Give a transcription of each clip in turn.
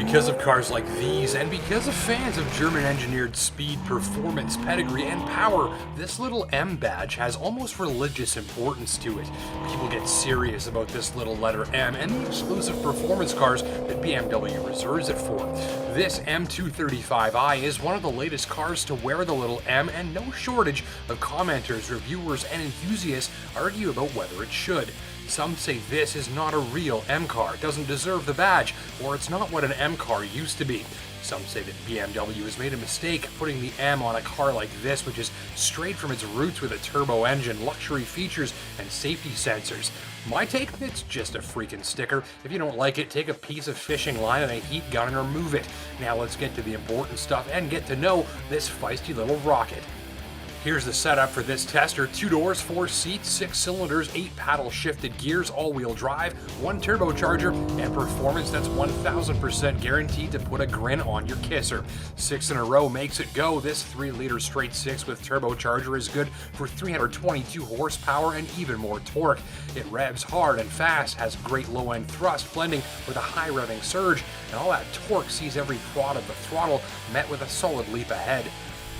Because of cars like these, and because of fans of German-engineered speed, performance, pedigree, and power, this little M badge has almost religious importance to it. People get serious about this little letter M and the exclusive performance cars that BMW reserves it for. This M235i is one of the latest cars to wear the little M, and no shortage of commenters, reviewers, and enthusiasts argue about whether it should. Some say this is not a real M car, doesn't deserve the badge, or it's not what an M car used to be. Some say that BMW has made a mistake putting the M on a car like this, which is straight from its roots with a turbo engine, luxury features, and safety sensors. My take? It's just a freaking sticker. If you don't like it, take a piece of fishing line and a heat gun and remove it. Now let's get to the important stuff and get to know this feisty little rocket. Here's the setup for this tester: 2 doors, 4 seats, 6 cylinders, 8 paddle shifted gears, all-wheel drive, 1 turbocharger, and performance that's 1000% guaranteed to put a grin on your kisser. 6 in a row makes it go. This 3-liter straight 6 with turbocharger is good for 322 horsepower and even more torque. It revs hard and fast, has great low-end thrust blending with a high revving surge, and all that torque sees every prod of the throttle met with a solid leap ahead.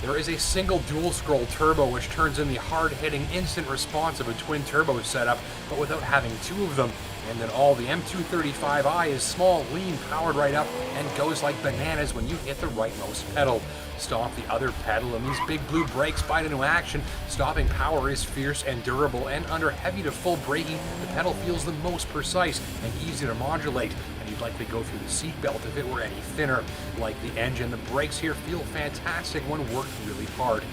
There is a single dual-scroll turbo which turns in the hard-hitting instant response of a twin-turbo setup, but without having 2 of them. And then all the M235i is small, lean, powered right up, and goes like bananas when you hit the rightmost pedal. Stomp the other pedal and these big blue brakes bite into action. Stopping power is fierce and durable, and under heavy to full braking, the pedal feels the most precise and easy to modulate, and you'd likely go through the seatbelt if it were any thinner. Like the engine, the brakes here feel fantastic when worked really hard.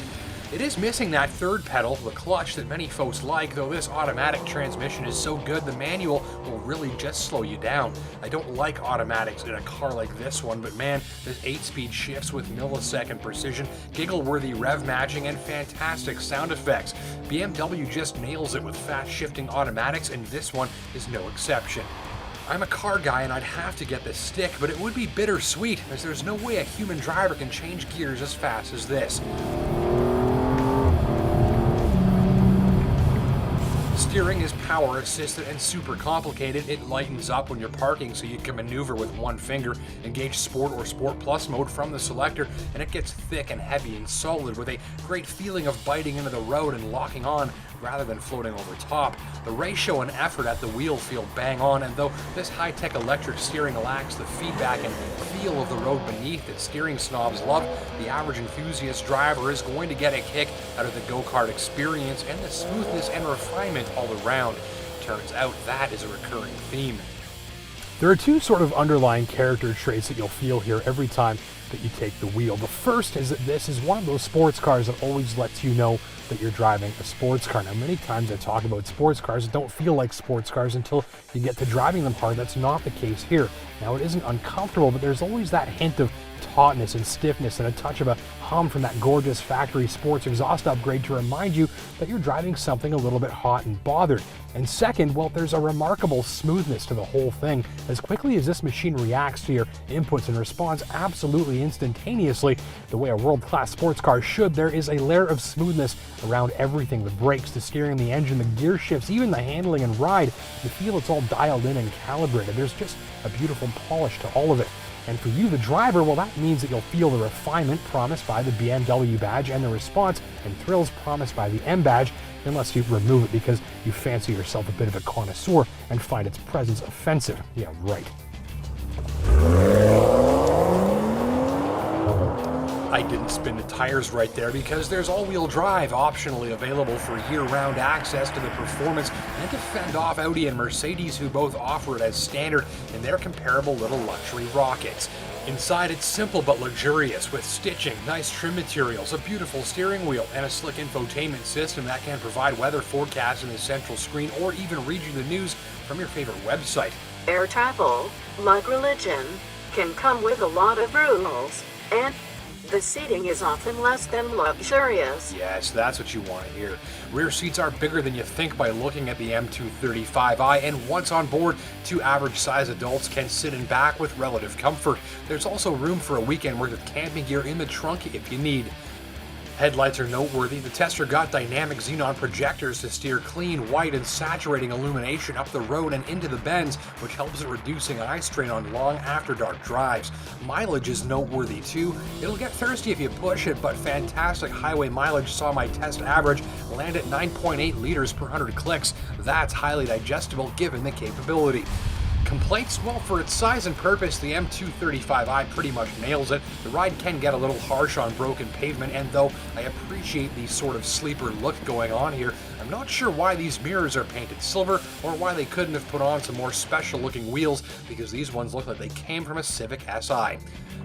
It is missing that third pedal, the clutch, that many folks like, though this automatic transmission is so good the manual will really just slow you down. I don't like automatics in a car like this one, but man, there's 8-speed shifts with millisecond precision, giggle-worthy rev matching, and fantastic sound effects. BMW just nails it with fast shifting automatics, and this one is no exception. I'm a car guy and I'd have to get this stick, but it would be bittersweet, as there's no way a human driver can change gears as fast as this. Steering is power assisted and super complicated. It lightens up when you're parking so you can maneuver with one finger, engage Sport or Sport Plus mode from the selector, and it gets thick and heavy and solid with a great feeling of biting into the road and locking on rather than floating over top. The ratio and effort at the wheel feel bang on, and though this high-tech electric steering lacks the feedback and feel of the road beneath that steering snobs love, the average enthusiast driver is going to get a kick out of the go-kart experience and the smoothness and refinement all around. Turns out that is a recurring theme. There are 2 sort of underlying character traits that you'll feel here every time that you take the wheel. The first is that this is one of those sports cars that always lets you know that you're driving a sports car. Now, many times I talk about sports cars that don't feel like sports cars until you get to driving them hard. That's not the case here. Now, it isn't uncomfortable, but there's always that hint of tautness and stiffness and a touch of a hum from that gorgeous factory sports exhaust upgrade to remind you that you're driving something a little bit hot and bothered. And second, well, there's a remarkable smoothness to the whole thing. As quickly as this machine reacts to your inputs and responds absolutely instantaneously, the way a world-class sports car should, there is a layer of smoothness around everything: the brakes, the steering, the engine, the gear shifts, even the handling and ride. You feel it's all dialed in and calibrated. There's just a beautiful polish to all of it. And for you, the driver, well, that means that you'll feel the refinement promised by the BMW badge and the response and thrills promised by the M badge, unless you remove it because you fancy yourself a bit of a connoisseur and find its presence offensive. Yeah, right. I didn't spin the tires right there because there's all-wheel drive optionally available for year-round access to the performance and to fend off Audi and Mercedes, who both offer it as standard in their comparable little luxury rockets. Inside, it's simple but luxurious, with stitching, nice trim materials, a beautiful steering wheel, and a slick infotainment system that can provide weather forecasts in the central screen or even read you the news from your favorite website. Air travel, like religion, can come with a lot of rules, and the seating is often less than luxurious. Yes, that's what you want to hear. Rear seats are bigger than you think by looking at the M235i, and once on board, 2 average-sized adults can sit in back with relative comfort. There's also room for a weekend worth of camping gear in the trunk if you need. Headlights are noteworthy. The tester got dynamic xenon projectors to steer clean, white, and saturating illumination up the road and into the bends, which helps at reducing eye strain on long after-dark drives. Mileage is noteworthy too. It'll get thirsty if you push it, but fantastic highway mileage saw my test average land at 9.8 liters per 100 clicks. That's highly digestible given the capability. Complaints? Well, for its size and purpose, the M235i pretty much nails it. The ride can get a little harsh on broken pavement, and though I appreciate the sort of sleeper look going on here, I'm not sure why these mirrors are painted silver, or why they couldn't have put on some more special looking wheels, because these ones look like they came from a Civic Si.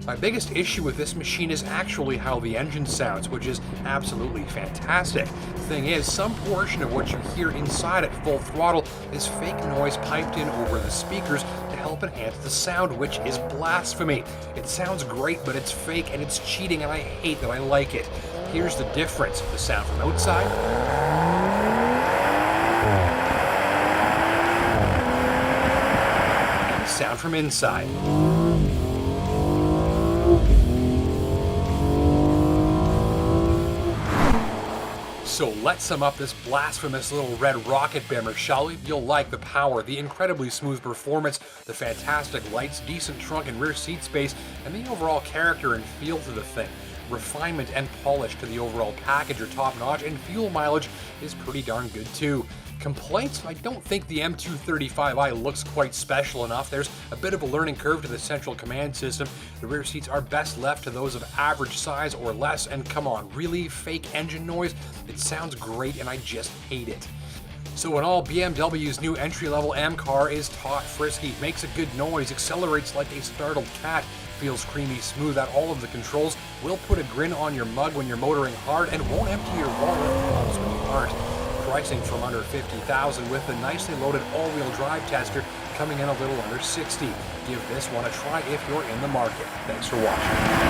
My biggest issue with this machine is actually how the engine sounds, which is absolutely fantastic. The thing is, some portion of what you hear inside at full throttle is fake noise piped in over the speakers to help enhance the sound, which is blasphemy. It sounds great, but it's fake and it's cheating, and I hate that I like it. Here's the difference: the sound from outside and the sound from inside. So let's sum up this blasphemous little red rocket bimmer, shall we? You'll like the power, the incredibly smooth performance, the fantastic lights, decent trunk and rear seat space, and the overall character and feel to the thing. Refinement and polish to the overall package are top notch, and fuel mileage is pretty darn good too. Complaints? I don't think the M235i looks quite special enough. There's a bit of a learning curve to the central command system. The rear seats are best left to those of average size or less, and come on, really? Fake engine noise? It sounds great and I just hate it. So in all, BMW's new entry-level M car is taut, frisky, makes a good noise, accelerates like a startled cat, feels creamy smooth at all of the controls, will put a grin on your mug when you're motoring hard, and won't empty your wallet when you aren't. Pricing from under $50,000 with the nicely loaded all-wheel drive tester coming in a little under $60,000. Give this one a try if you're in the market. Thanks for watching.